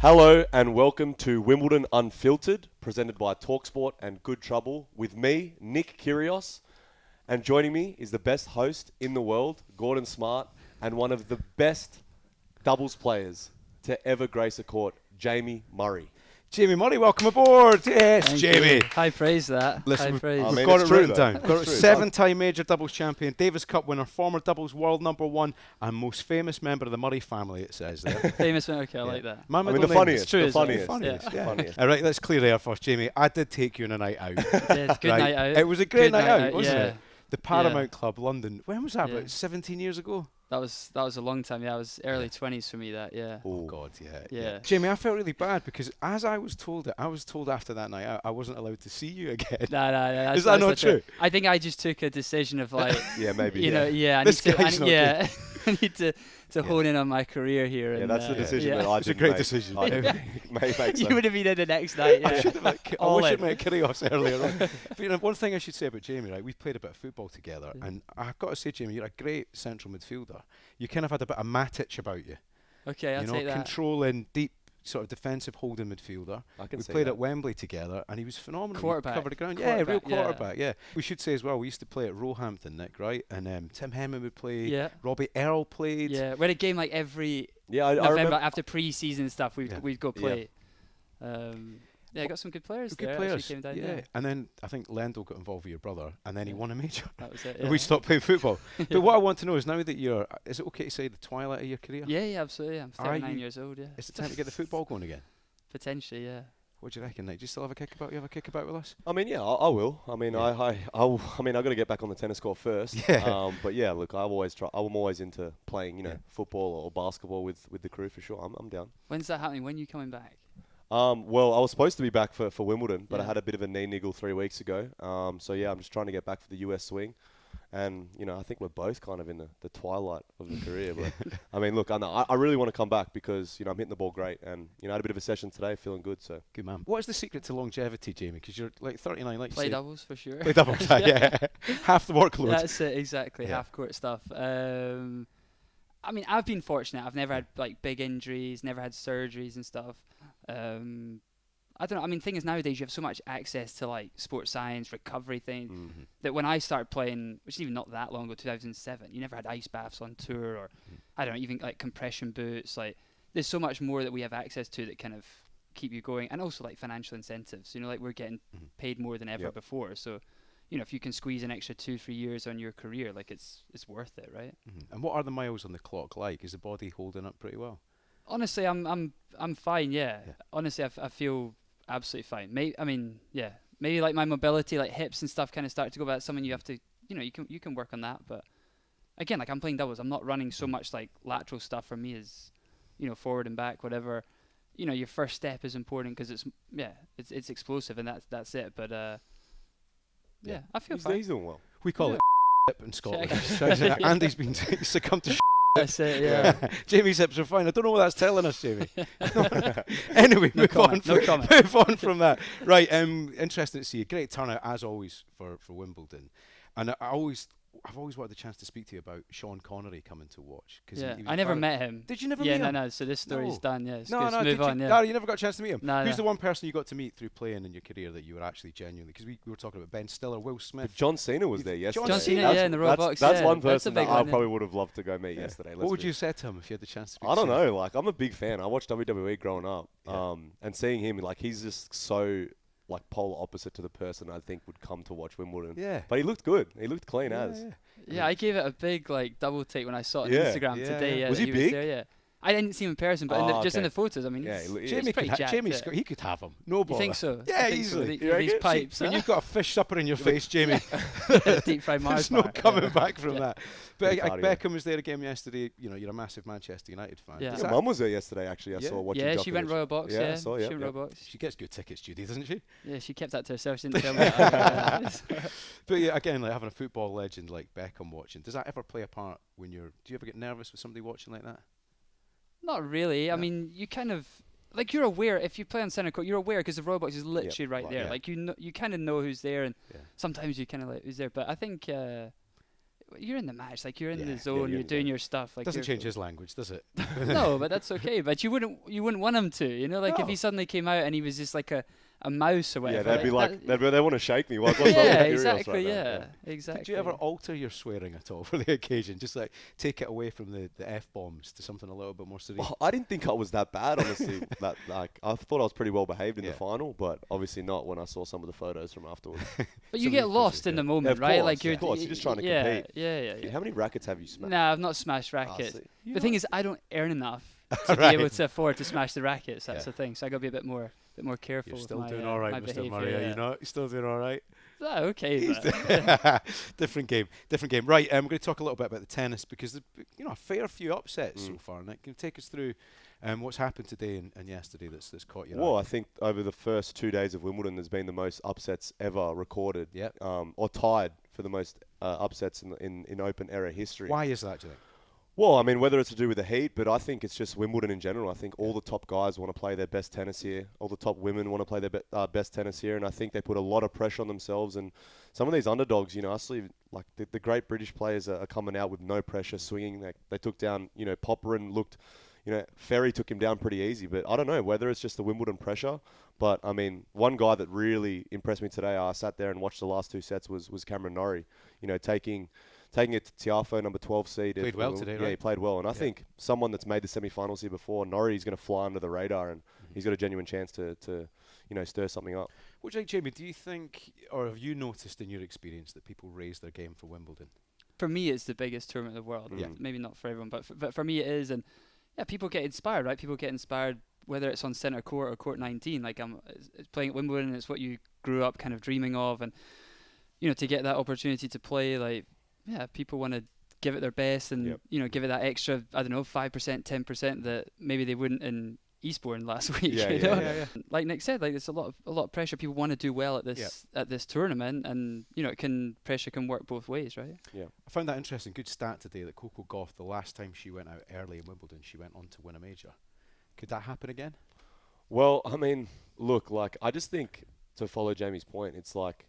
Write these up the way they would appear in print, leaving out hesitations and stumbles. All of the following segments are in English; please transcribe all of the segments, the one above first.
Hello and welcome to Wimbledon Unfiltered, presented by TalkSport and Good Trouble, with me, Nick Kyrgios, and joining me is the best host in the world, Gordon Smart, and one of the best doubles players to ever grace a court, Jamie Murray. Jamie Murray, welcome aboard. Yes, Thank Jamie. You. High praise that. Listen, high praise. we've got it written down. Got it. 7-time major doubles champion, Davis Cup winner, former doubles world #1, and most famous member of the Murray family, it says there. Famous member, okay, I like that. My the funniest. True, the funniest. Yeah. Funniest. All right, let's clear the air first, Jamie. I did take you on a night out. Yeah, good night out. It was a great night out, wasn't yeah. it? The Paramount Club, London. When was that? Yeah. About 17 years ago? That was a long time. Yeah, I was early 20s for me. That Oh God, yeah. Yeah. Jamie, I felt really bad because as I was told after that night I wasn't allowed to see you again. No. Is that not true? I think I just took a decision of like, Yeah, maybe. you know, I This guy's not I need to hone in on my career here. Yeah, and, that's the decision that I It's a didn't great make. decision. I didn't make so. You would have been in the next night. Yeah. I wish I'd met Kyrgios earlier on. But you know, one thing I should say about Jamie, right? We played a bit of football together, and I've got to say, Jamie, you're a great central midfielder. You kind of had a bit of Matic about you. Okay, I'll take that. Controlling, deep, sort of defensive holding midfielder. I We played at Wembley together, and he was phenomenal. Quarterback. He covered the ground. Quarterback, Real quarterback. Yeah. We should say as well, we used to play at Roehampton, Nick, right? And Tim Hemming would play. Yeah. Robbie Earl played. Yeah, we had a game like every I November remember. after pre-season stuff. We'd go play. Yeah, got some good players Good there. players. Actually came down, yeah. And then I think Lendl got involved with your brother, and then he won a major. That was it. And we stopped playing football. But what I want to know is now that you're, is it okay to say the twilight of your career? Yeah, absolutely. I'm Are 39 you- years old. Yeah, Is it time to get the football going again? potentially. Yeah. What do you reckon, Nick? Do you still have a kickabout? You have a kickabout with us? I mean, yeah, I will. I mean, Yeah. I mean, I got to get back on the tennis court first. Yeah. But yeah, look, I'm always into playing, you know, football or basketball with the crew for sure. I'm down. When's that happening? When are you coming back? Well, I was supposed to be back for Wimbledon, but I Yeah. had a bit of a knee niggle 3 weeks ago. So yeah, I'm just trying to get back for the US swing. And, you know, I think we're both kind of in the twilight of the career. But, I mean, look, I really want to come back because, you know, I'm hitting the ball great. And, you know, I had a bit of a session today, feeling good. So Good man. What is the secret to longevity, Jamie? Because you're like 39, like Play you say. doubles for sure. Play doubles, yeah. Half the workload. That's it, exactly. Yeah. Half court stuff. I mean, I've been fortunate. I've never had like big injuries, never had surgeries and stuff. I don't know. I mean, thing is nowadays you have so much access to like sports science, recovery things that when I started playing, which is even not that long ago, 2007, you never had ice baths on tour or I don't know, even like compression boots. Like there's so much more that we have access to that kind of keep you going, and also like financial incentives. You know, like we're getting paid more than ever before. So, you know, if you can squeeze an extra 2-3 years on your career, like it's worth it, right? And what are the miles on the clock like? Is the body holding up pretty well? Honestly, I'm fine. Yeah. Honestly, I feel absolutely fine. Maybe like my mobility, like hips and stuff, kind of start to go. But that's something you have to, you know, you can work on that. But again, like I'm playing doubles, I'm not running so much like lateral stuff. For me is, you know, forward and back, whatever. You know, your first step is important because it's explosive and that's it. But I feel fine. he's doing well. We call it in Scotland. Andy's been succumbed to That's it. Yeah. Jamie's hips are fine. I don't know what that's telling us, Jamie. Anyway, No move on. comment. Move on from that. Right. Interesting to see you. Great turnout as always for Wimbledon, and I've always wanted the chance to speak to you about Sean Connery coming to watch. Yeah. I never met him. Did you never meet him? No. So this story's done. Yeah. No. Move on. No, Yeah. you never got a chance to meet him. No, Who's the one person you got to meet through playing in your career that you were actually genuinely? Because we were talking about Ben Stiller, Will Smith. But John Cena was there yesterday. John Cena, in the Roblox. That's one That's a person big that I one, probably would have loved to go meet yesterday. What would you say to him if you had the chance to speak I don't to him? know. Like, I'm a big fan. I watched WWE growing up. And seeing him, like, he's just so, like, polar opposite to the person I think would come to watch Wimbledon. Yeah. But he looked good. He looked clean as. Yeah, I gave it a big like double take when I saw it on Yeah. Instagram today. Yeah, Was that he was big? there, yeah. I didn't see him in person, but just in the photos, I mean, Yeah, he's Jamie pretty jacked. he could have him. No You bother. think so? Yeah, I think so. easily. With these pipes, When you've got a fish supper in your face, Jamie, deep fried Mars there's no bar. coming back from that. But Big cardio. Beckham was there again yesterday. You know, you're a massive Manchester United fan. Yeah. Does Your that- mum was there yesterday, actually. I Yeah. saw watching Yeah, she went Djokovic. Royal Box. Yeah, Yeah, I saw, she yeah, went yeah. Royal Box. She gets good tickets, Judy, doesn't she? Yeah, she kept that to herself. She didn't tell me that. But yeah, again, like having a football legend like Beckham watching, does that ever play a part when you're? Do you ever get nervous with somebody watching like that? Not really. I mean, you kind of like you're aware if you play on centre court, you're aware because the Royal Box is literally right there. yeah. Like you kind of know who's there, and Yeah. sometimes you kind of like who's there. But I think you're in the match, like you're in Yeah. the zone, you're doing your stuff. Like Doesn't change his language, does it? No, but that's okay. But you wouldn't want him to, you know, like if he suddenly came out and he was just like a mouse or whatever. Yeah, they'd be like, they want to shake me. What's yeah, Kyrgios exactly. right now? Yeah, exactly. Did you ever alter your swearing at all for the occasion? Just like take it away from the F-bombs to something a little bit more serene? Well, I didn't think I was that bad, honestly. I thought I was pretty well behaved in the final, but obviously not when I saw some of the photos from afterwards. But you get lost in the moment, Yeah, right? course, Like of course, you're just trying to compete. Yeah. How many rackets have you smashed? Nah, I've not smashed rackets. see. The thing is, I don't earn enough to Right. be able to afford to smash the rackets. That's the thing. So I got to be a bit more careful. You're with still my, doing all right, my Mr. behaviour, Murray. yeah. You know, you're still doing all right. Okay. But Different game. Right, we're going to talk a little bit about the tennis because there's a fair few upsets so far. Nick, can you take us through what's happened today and yesterday that's caught your eye? Well, I think over the first 2 days of Wimbledon, there's been the most upsets ever recorded, Yep. or tied for the most upsets in Open era history. Why is that, do you think? Well, I mean, whether it's to do with the heat, but I think it's just Wimbledon in general. I think all the top guys want to play their best tennis here. All the top women want to play their best tennis here. And I think they put a lot of pressure on themselves. And some of these underdogs, actually, like the great British players are coming out with no pressure, swinging. They took down, Popperin looked, Ferry took him down pretty easy. But I don't know whether it's just the Wimbledon pressure. But, I mean, one guy that really impressed me today, I sat there and watched the last two sets, was Cameron Norrie, taking it to Tiafoe, number 12 seed. Played well today, right? Yeah, he played well. And I think someone that's made the semi-finals here before, Norrie, is going to fly under the radar, and he's got a genuine chance to stir something up. What do you think, Jamie? Do you think, or have you noticed in your experience that people raise their game for Wimbledon? for me, it's the biggest tournament in the world. Yeah. Maybe not for everyone, but for me it is. And yeah, people get inspired, right? People get inspired whether it's on centre court or court 19. Like it's playing at Wimbledon, it's what you grew up kind of dreaming of, and to get that opportunity to play, like people want to give it their best and give it that extra, I don't know, 5%, 10% that maybe they wouldn't in Eastbourne last week. Yeah. Like Nick said, like there's a lot of pressure. People want to do well at this tournament, and pressure can work both ways, right? Yeah. I found that interesting. Good stat today that Coco Gauff, the last time she went out early in Wimbledon, she went on to win a major. Could that happen again? Well, I mean, look, like I just think, to follow Jamie's point, it's like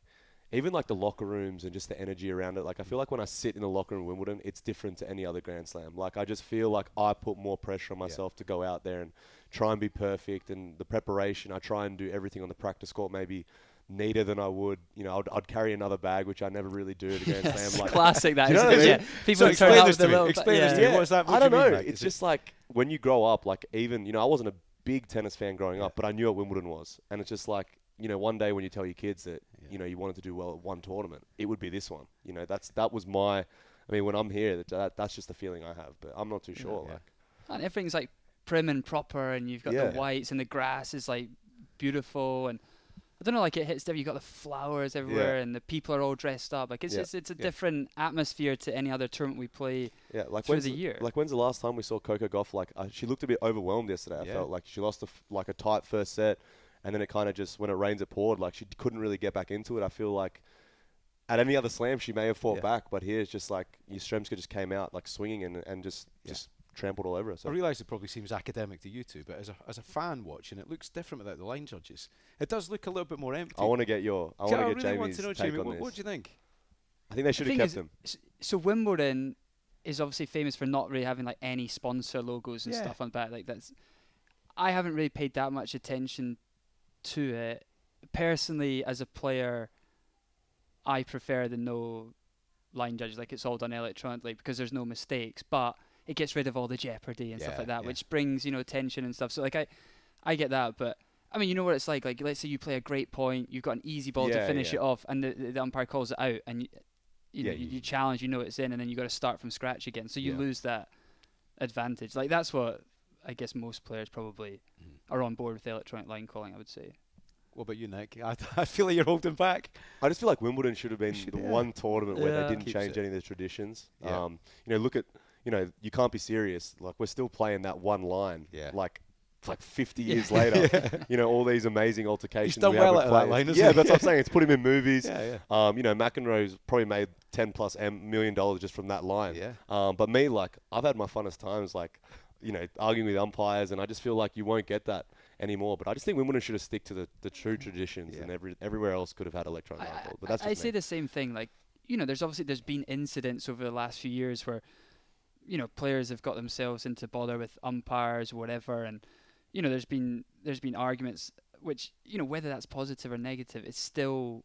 even like the locker rooms and just the energy around it. Like I feel like when I sit in the locker room in Wimbledon, it's different to any other Grand Slam. Like I just feel like I put more pressure on myself to go out there and try and be perfect. And the preparation, I try and do everything on the practice court maybe neater than I would. I'd carry another bag, which I never really do at a Grand Slam. Like, classic that. Do you know what I mean? Yeah. People So turn up explain this with a to me. little Explain this to me. What is that? What I do you don't mean know. by it? It's Is just like when you grow up, like even, I wasn't a big tennis fan growing up, but I knew what Wimbledon was. And it's just like, one day when you tell your kids that, you wanted to do well at one tournament, it would be this one. That was my, I mean, when I'm here, that's just the feeling I have, but I'm not too sure. Like, and everything's like prim and proper, and you've got the whites, and the grass is like beautiful, and I don't know, like it hits different. You've got the flowers everywhere, and the people are all dressed up. Like it's a different atmosphere to any other tournament we play through the year. Like when's the last time we saw Coco Gauff? Like she looked a bit overwhelmed yesterday. I felt like she lost a tight first set, and then it kind of just, when it rains it poured. Like she couldn't really get back into it. I feel like at any other slam she may have fought back, but here it's just like Yastremska just came out like swinging and just trampled all over us. I realise it probably seems academic to you two, but as a fan watching, it looks different without the line judges. It does look a little bit more empty. I want to get really Jamie's to know, take Jamie, on this. what do you think? I think they should have kept them. So Wimbledon is obviously famous for not really having like any sponsor logos and stuff on the back. Like I haven't really paid that much attention to it. Personally, as a player, I prefer the no line judges. Like it's all done electronically because there's no mistakes, but it gets rid of all the jeopardy and stuff like that, which brings, tension and stuff. So like I get that, but I mean, you know what it's like. Like let's say you play a great point, you've got an easy ball to finish it off, and the umpire calls it out, and you challenge, it's in, and then you got to start from scratch again. So you lose that advantage. Like that's what I guess most players probably are on board with electronic line calling, I would say. What about you, Nick? I feel like you're holding back. I just feel like Wimbledon should have been the one tournament where they didn't Keeps change it. any of the traditions. Look at, you can't be serious. Like we're still playing that one line. Like 50 years later, all these amazing altercations. He's done we well have at with that line, players. isn't he? That's what I'm saying. It's put him in movies. McEnroe's probably made $10+ million just from that line. But me, like, I've had my funnest times, like, arguing with umpires, and I just feel like you won't get that anymore. But I just think Wimbledon should have stick to the true traditions, and everywhere else could have had electronic line calls. But that's just I say the same thing. Like, there's been incidents over the last few years where, players have got themselves into bother with umpires or whatever, and there's been arguments which, whether that's positive or negative, it's still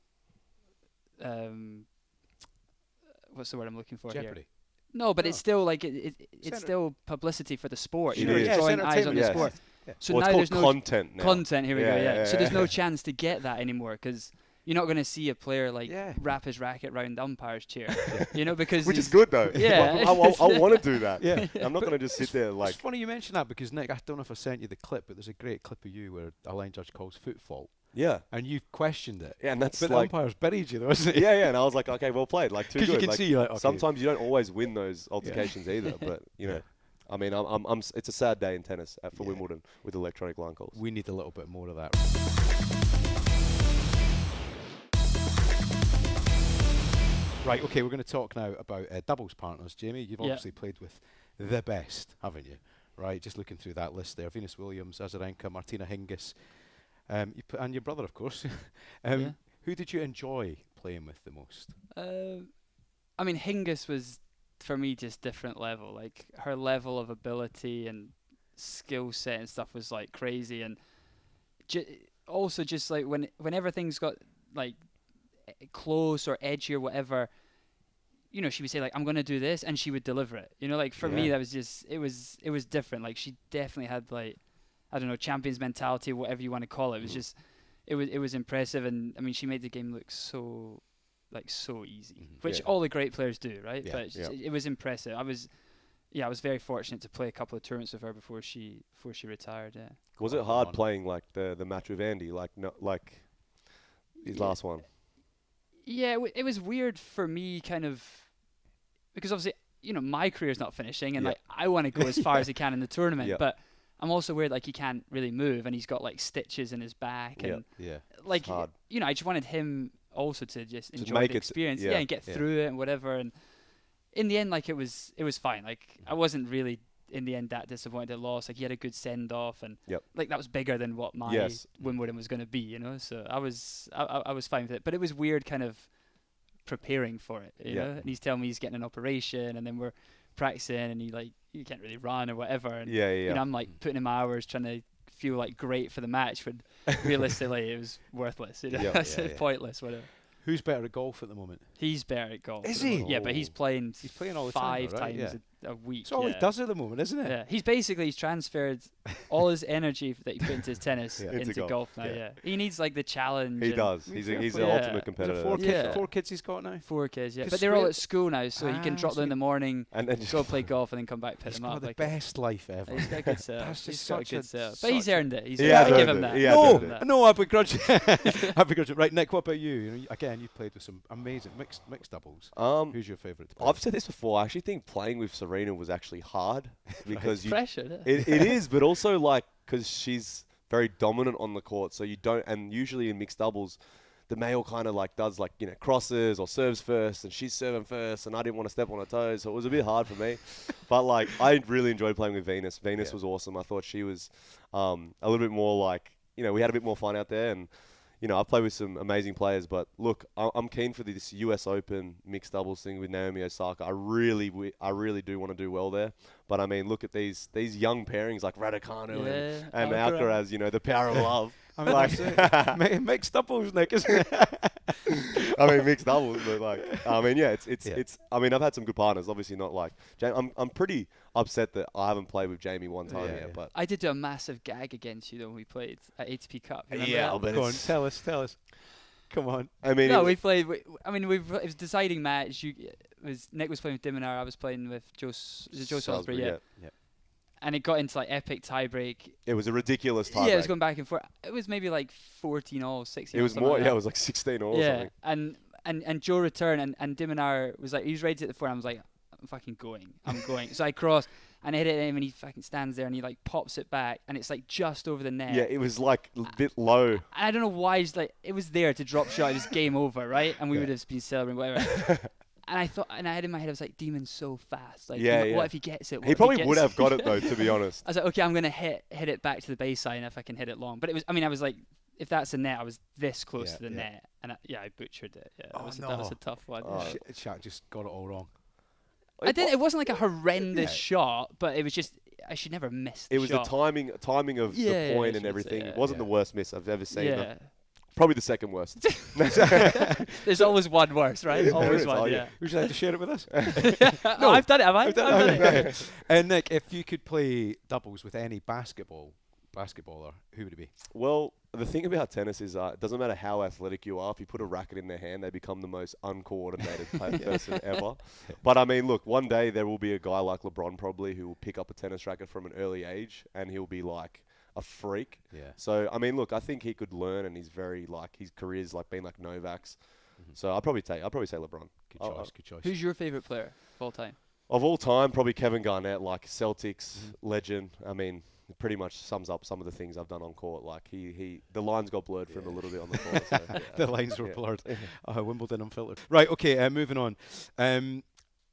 what's the word I'm looking for Jeopardy. here? No, but No. it's still like it's still publicity for the sport. It It's is. drawing eyes on the Yes. sport. Yeah. So Well, now it's there's called no content now. content. Here we go. Yeah. So there's no yeah. chance to get that anymore because you're not going to see a player Yeah. wrap his racket round the umpire's chair. Because Which is he's- good though. Yeah. I want to do that. Yeah. I'm not going to just sit there like. It's funny you mention that because, Nick, I don't know if I sent you the clip, but there's a great clip of you where a line judge calls foot fault, Yeah. and you questioned it. Yeah, and that's But the like. umpire's buried you, though, isn't he? Yeah, and I was like, okay, well played, like too Because good. you can Like, see, like, okay. sometimes you don't always win those altercations either, but Yeah. I mean, it's a sad day in tennis for Yeah. Wimbledon with electronic line calls. We need a little bit more of that. Right, okay, we're going to talk now about doubles partners. Jamie, you've Yeah. obviously played with the best, haven't you? Right, just looking through that list there. Venus Williams, Azarenka, Martina Hingis, and your brother, of course. Yeah. Who did you enjoy playing with the most? I mean, Hingis was for me just different level. Like her level of ability and skill set and stuff was like crazy, and also just like whenever things got like close or edgy or whatever, she would say like, I'm gonna do this, and she would deliver it. Like for me Yeah. that was just it was different. Like she definitely had like, I don't know, champions mentality, whatever you want to call it. It was just it was impressive, and I mean she made the game look so easy, which Yeah. all the great players do, right? Yeah. But it was impressive. I was very fortunate to play a couple of tournaments with her before she retired. Yeah. Was it hard playing like the match with Andy, like his last one? Yeah, it was weird for me, kind of, because obviously, my career's not finishing, and Yeah. like I want to go as far as I can in the tournament, Yeah. but I'm also worried like he can't really move, and he's got like stitches in his back, and Yeah. like hard. I just wanted him also to just Just enjoy make the it- experience, yeah. and get Yeah. through it and whatever. And in the end, like it was fine. Like I wasn't really in the end that disappointed at loss. Like he had a good send off, and Yep. like that was bigger than what my Yes. Wimbledon was going to be, So I was fine with it, but it was weird, kind of preparing for it, you Yeah. know. And he's telling me he's getting an operation, and then we're practicing, and you can't really run or whatever, and Yeah. I'm like putting in my hours trying to feel like great for the match, when realistically it was worthless. Yeah. It's Yeah, yeah. pointless. Whatever. Who's better at golf at the moment? He's better at golf. Is at the he? moment. Yeah, but he's playing. He's playing all the time, five though, right? times Yeah. a week. That's all he does at the moment, isn't it? Yeah, he's transferred all his energy that he put into his tennis Yeah. into Into golf. golf, now. yeah. Yeah, he needs like the challenge. He and does. He's the Yeah. ultimate Is it competitor. Yeah. four kids he's got now? 4 kids, yeah, 'Cause but they're all Square- at school now, so he can drop so them in he- the morning, And then just go play golf, and then come back pick He's them got up. the like, best life ever. he's got a good setup. That's He's just got a such good a- setup, but he's such a- earned it. He has I give earned him it. that. He has I give earned him it. that. No, I begrudge I begrudge it. Right, Nick, what about you? Again, you've played with some amazing mixed doubles. Who's your favourite to play? I've said this before. I actually think playing with Serena was actually hard because you Pressure. Yeah. it is, but also like because she's very dominant on the court, so you don't. And usually in mixed doubles, the male kind of like does like crosses or serves first, and she's serving first, and I didn't want to step on her toes, so it was a bit hard for me. But like I really enjoyed playing with Venus. Venus Yeah. was awesome. I thought she was a little bit more like we had a bit more fun out there, and I've played with some amazing players. But look, I'm keen for this US Open mixed doubles thing with Naomi Osaka. I really do want to do well there. But I mean, look at these young pairings like Raducanu and Alcaraz. The power of love. I mean, like, mixed doubles, Nick, isn't it? I mean, mixed doubles, but yeah, it's. Yeah. I mean, I've had some good partners. Obviously, not like. I'm pretty upset that I haven't played with Jamie one time Yeah, yet. yeah. But I did do a massive gag against you though when we played at ATP Cup. You remember Yeah, that? but Go on, it's- tell us. Come on. I mean, No, we played. It was a deciding match. Nick was playing with Diminar. I was playing with Joe Salisbury. Yeah. And it got into like epic tiebreak. It was a ridiculous tie. Yeah, it was going back and forth. It was maybe like 14-all, 16. It was more. Like it was like 16 or something. And Joe returned, and Diminar was like, he was ready to hit the floor. And I was like, I'm fucking going. I'm going. So I cross and I hit it at him, and he fucking stands there and he like pops it back, and it's like just over the net. Yeah, it was like a bit low. And I don't know why he's like, it was there to drop shot. It was game over, right? And we would have been celebrating whatever. And I had in my head, I was like, Demon's so fast. Like, what if he gets it? He probably would have got it though, to be honest. I was like, okay, I'm gonna hit it back to the baseline if I can hit it long. But it was if that's a net, I was this close Yeah, to the yeah. net, and I butchered it. Yeah, Oh, that was no. a tough one. Oh. yeah. Shaq just got it all wrong. I did. It wasn't like a horrendous Yeah. shot, but it was just I should never miss. The It was shot. the timing of Yeah, the point yeah, and everything. yeah, It wasn't yeah. the worst miss I've ever seen. Yeah. Probably the second worst. There's always one worse, right? There Always is, one. oh, Yeah. Would you like to share it with us? Oh, I've done it. Have I? I've done it. Right. And Nick, if you could play doubles with any basketballer, who would it be? Well, the thing about tennis is it doesn't matter how athletic you are. If you put a racket in their hand, they become the most uncoordinated person ever. But I mean, look, one day there will be a guy like LeBron probably who will pick up a tennis racket from an early age, and he'll be like a freak. Yeah. So I mean, look, I think he could learn, and he's very like his career's like been like Novak's. So I'll probably say LeBron. Good choice. Good choice. Who's your favorite player of all time? Of all time, probably Kevin Garnett, like Celtics legend. I mean, it pretty much sums up some of the things I've done on court. Like the lines got blurred for him a little bit on the court. So, yeah. The lines were Yeah. blurred. Wimbledon Unfiltered. Right. Okay. Moving on.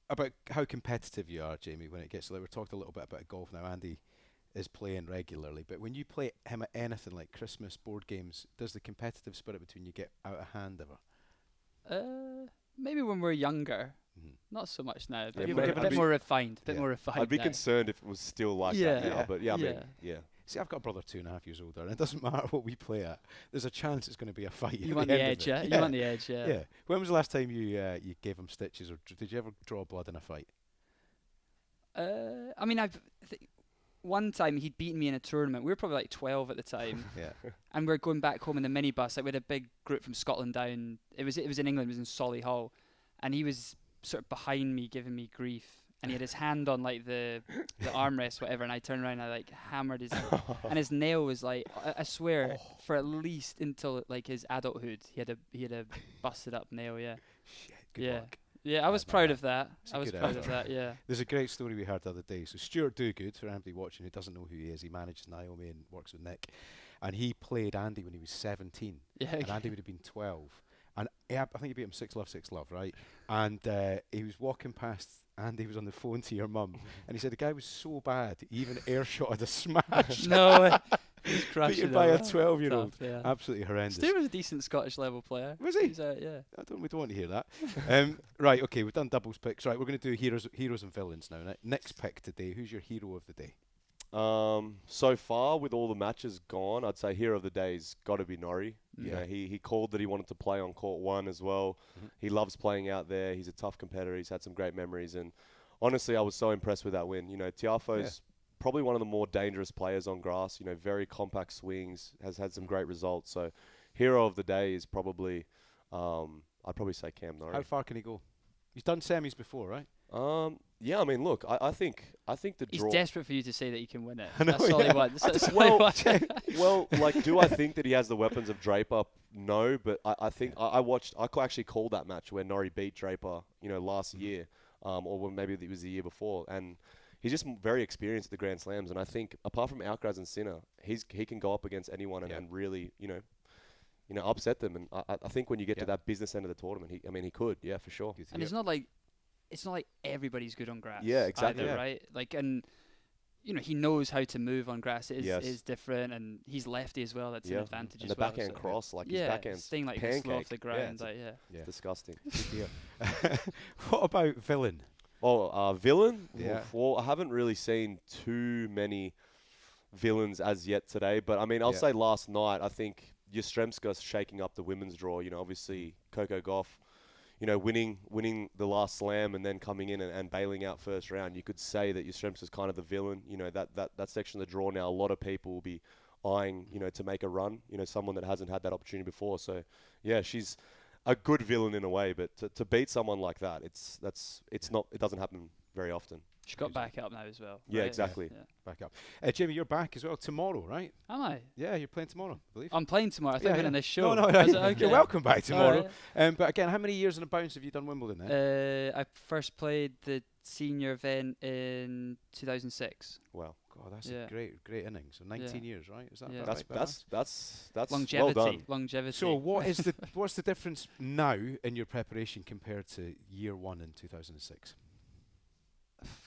About how competitive you are, Jamie. When it gets to that, we talked a little bit about golf now. Andy is playing regularly, but when you play him at anything like Christmas board games, does the competitive spirit between you get out of hand ever? Maybe when we're younger. Mhm. Not so much now. Yeah, A maybe bit I'd be- more refined. Yeah. More refined. I'd be now. concerned if it was still like Yeah. that now. But yeah, I mean, Yeah. yeah. See, I've got a brother 2.5 years older, and it doesn't matter what we play at. There's a chance it's going to be a fight. You at want the the end of edge, it. yeah? You want the edge, yeah. Yeah. When was the last time you gave him stitches, or did you ever draw blood in a fight? I mean, one time he'd beaten me in a tournament. We were probably like 12 at the time, Yeah. and we were going back home in the minibus. Like we had a big group from Scotland down. It was in England. It was in Solihull, and he was sort of behind me, giving me grief. And he had his hand on like the armrest, whatever. And I turned around and I like hammered his, and his nail was like I swear for at least until like his adulthood, he had a busted up nail. Yeah. Shit. Good Yeah. luck. Yeah, I was proud of that. It's a I was good proud effort. of that. Yeah. There's a great story we heard the other day. So Stuart Dogood, for anybody watching who doesn't know who he is, he manages Naomi and works with Nick, and he played Andy when he was 17, Yeah. and Andy would have been 12, and I think he beat him 6-love, right? And he was walking past Andy, was on the phone to your mum, and he said the guy was so bad, he even airshotted a smash. No. He's crushing Beaten by a it. 12-year-old. Tough, yeah. Absolutely horrendous. Stuart was a decent Scottish level player. Was he? He's, yeah. We don't want to hear that. Right, okay, we've done doubles picks. Right, we're going to do heroes and villains now. Nick's pick today. Who's your hero of the day? So far, with all the matches gone, I'd say hero of the day's got to be Norrie. You Yeah. know, he called that he wanted to play on court 1 as well. He loves playing out there. He's a tough competitor. He's had some great memories, and honestly, I was so impressed with that win. You know, Tiafoe's probably one of the more dangerous players on grass. You know, very compact swings, has had some great results. So, hero of the day is probably, I'd probably say Cam Norrie. How far can he go? He's done semis before, right? Yeah, I mean, look, I think the He's draw. desperate for you to say that he can win it. I know, That's all yeah. he wants. That's all he wants. Well, like, do I think that he has the weapons of Draper? No, but I think I actually called that match where Norrie beat Draper, you know, last year, or when maybe it was the year before, and he's just very experienced at the Grand Slams, and I think apart from Alcaraz and Sinner, he can go up against anyone and really, you know, upset them, and I think when you get to that business end of the tournament, he could, yeah, for sure. And it's not like everybody's good on grass. Yeah, exactly. Either, Yeah. right? Like, and you know, he knows how to move on grass. It Yes. is different, and he's lefty as well. That's an advantage And as the well. backhand so- cross, like his yeah, backhand staying like pancake. slow off the Yeah, ground. it's Like, yeah. disgusting. Good deal. What about villain? Oh, villain? Yeah. Well, I haven't really seen too many villains as yet today, but I mean, I'll Yeah. say last night, I think Yastremska's shaking up the women's draw. You know, obviously Coco Gauff, you know, winning the last slam and then coming in and bailing out first round. You could say that Yastremska's kind of the villain. You know, that section of the draw now, a lot of people will be eyeing, you know, to make a run. You know, someone that hasn't had that opportunity before. So, yeah, she's a good villain in a way, but to beat someone like that, it doesn't happen very often. She got back up now as well. Yeah, right? exactly. Yeah. Back up. Jamie, you're back as well tomorrow, right? Am I? Yeah, you're playing tomorrow, I believe. I'm playing tomorrow. I thought you were on this show. No, Is it okay? you're welcome back tomorrow. Alright. But again, how many years in a bounce have you done Wimbledon then? I first played the senior event in 2006. Wow. God, that's Yeah. a great innings. So 19 years, right? Is that Yeah. about right? That's Longevity. well done. Longevity. So what's the difference now in your preparation compared to year 1 in 2006?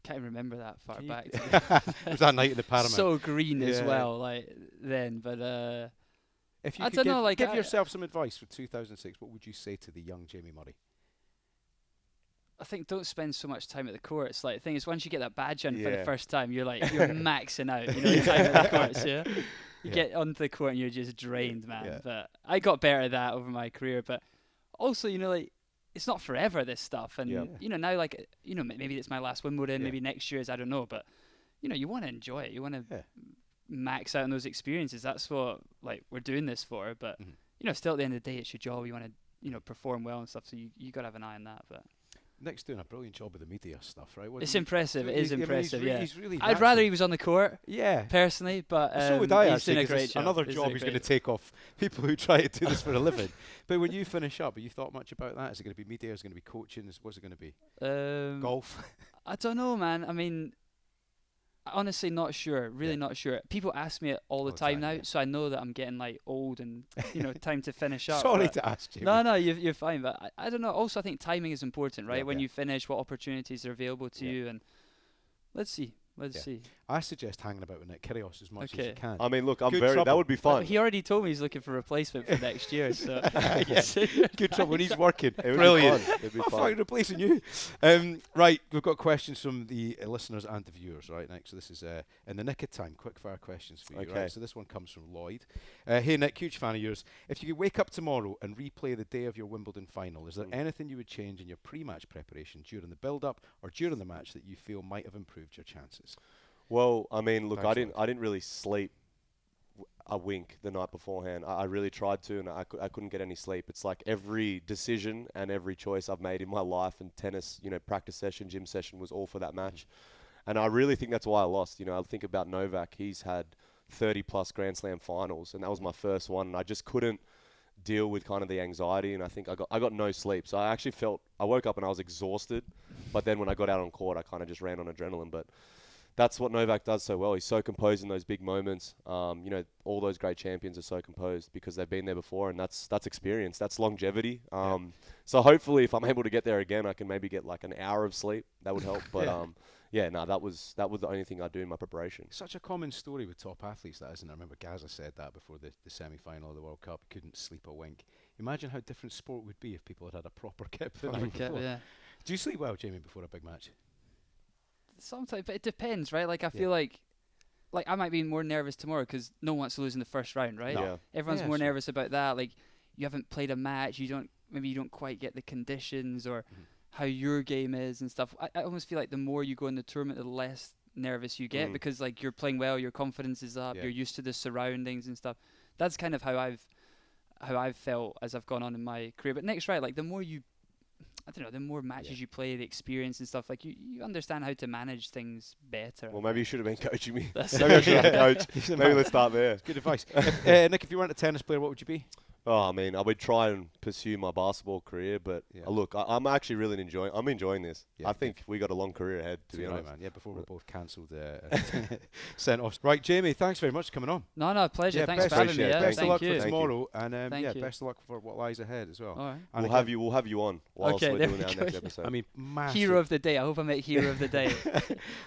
Can't remember that far Can you- back. It was that night in the Paramount. So green as Yeah. well, like then. But If you I could don't know, like, give yourself some advice for 2006, what would you say to the young Jamie Murray? I think don't spend so much time at the courts. Like the thing is, once you get that badge on for the Yeah. first time, you're maxing out. You know, your time at the courts. Yeah, you get onto the court and you're just drained, man. Yeah. But I got better at that over my career. But also, you know, like it's not forever this stuff. And Yeah. you know, now like you know, maybe it's my last Wimbledon. Yeah. Maybe next year's. I don't know. But you know, you want to enjoy it. You want to Yeah. max out on those experiences. That's what like we're doing this for. But Mhm. you know, still at the end of the day, it's your job. You want to perform well and stuff. So you got to have an eye on that. But Nick's doing a brilliant job with the media stuff, right? it's impressive. It is impressive. Yeah. He's really I'd rather he was on the court Yeah. personally, but So would I, he's actually, doing a 'cause great it's job. another He's job doing a he's going to great take off people who try to do this for a living. But when you finish up, have you thought much about that? Is it going to be media? Is it going to be coaching? What's it going to be? Golf? I don't know, man. I mean, honestly, not sure. Really not sure. People ask me it all the time now, yeah. so I know that I'm getting like old and time to finish up. Sorry but- to ask you. No, you're fine. But I don't know. Also, I think timing is important, right? Yeah, When yeah. you finish, what opportunities are available to Yeah. you, and let's see. Let's Yeah. see. I suggest hanging about with Nick Kyrgios as much as Okay. you can. I mean, look, I'm Good very. That trouble. would be Well, fun. he already told me he's looking for a replacement for next year. So Good trouble when he's working. It would Brilliant. be fun. It'd be I'm fun. fucking replacing you. Right, we've got questions from the listeners and the viewers, right, Nick? So this is in the nick of time, quickfire questions for you, Okay. right? So this one comes from Lloyd. Hey, Nick, huge fan of yours. If you could wake up tomorrow and replay the day of your Wimbledon final, is there anything you would change in your pre-match preparation during the build-up or during the match that you feel might have improved your chances? Well, I mean, look, Thanks, I didn't really sleep a wink the night beforehand. I really tried to, and I couldn't get any sleep. It's like every decision and every choice I've made in my life and tennis, practice session, gym session was all for that match. And I really think that's why I lost. I think about Novak. He's had 30 plus Grand Slam finals, and that was my first one. And I just couldn't deal with kind of the anxiety, and I think I got no sleep. So I actually I woke up and I was exhausted, but then when I got out on court, I kind of just ran on adrenaline. But that's what Novak does so well. He's so composed in those big moments. All those great champions are so composed because they've been there before, and that's experience. That's longevity. So hopefully, if I'm able to get there again, I can maybe get like an hour of sleep. That would help. But that was the only thing I do in my preparation. Such a common story with top athletes, that isn't it? I remember Gaza said that before the semi-final of the World Cup. He couldn't sleep a wink. Imagine how different sport would be if people had had a proper kip the night before. yeah. Do you sleep well, Jamie, before a big match? Sometimes, but it depends, right? Like I feel like I might be more nervous tomorrow because no one wants to lose in the first round, right? No. Yeah. Everyone's Yeah, more sure. nervous about that. Like you haven't played a match, maybe you don't quite get the conditions or how your game is and stuff. I almost feel like the more you go in the tournament, the less nervous you get because like you're playing well, your confidence is up, Yeah. you're used to the surroundings and stuff. That's kind of how I've felt as I've gone on in my career. But Nick's right, like the more the more matches you play, the experience and stuff, like you understand how to manage things better. Well, maybe you should have been coaching me. That's Maybe I should have been coach. Maybe let's start there. Good advice. Nick, if you weren't a tennis player, what would you be? Oh, I mean, I would try and pursue my basketball career, but look, I'm actually really enjoying this. Yeah, I think we got a long career ahead, to be Right, honest. man. Yeah, before we're both cancelled, sent off. Right, Jamie, thanks very much for coming on. No, pleasure. Yeah, Thanks best for having me. appreciate it. Yeah, Thank Best of luck you. for Thank you. tomorrow, and Thank you. best of luck for what lies ahead as well. All right. And We'll have you on whilst Okay, we're there doing we our go. next episode. I mean, massive. Hero of the day. I hope I make hero of the day.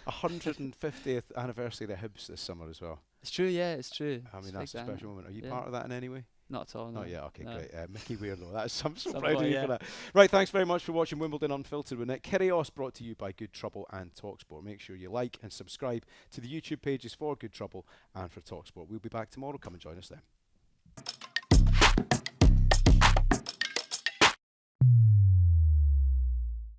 150th anniversary of the Hibs this summer as well. It's true, yeah, it's true. I mean, It's that's a big special moment. Are you Yeah. part of that in any way? Not at all. No. Oh, yeah, okay, No. great. Mickey Weirdo. I'm so Some proud of boy, you yeah. for that. Right, thanks very much for watching Wimbledon Unfiltered with Nick Kyrgios, brought to you by Good Trouble and TalkSport. Make sure you like and subscribe to the YouTube pages for Good Trouble and for TalkSport. We'll be back tomorrow. Come and join us then.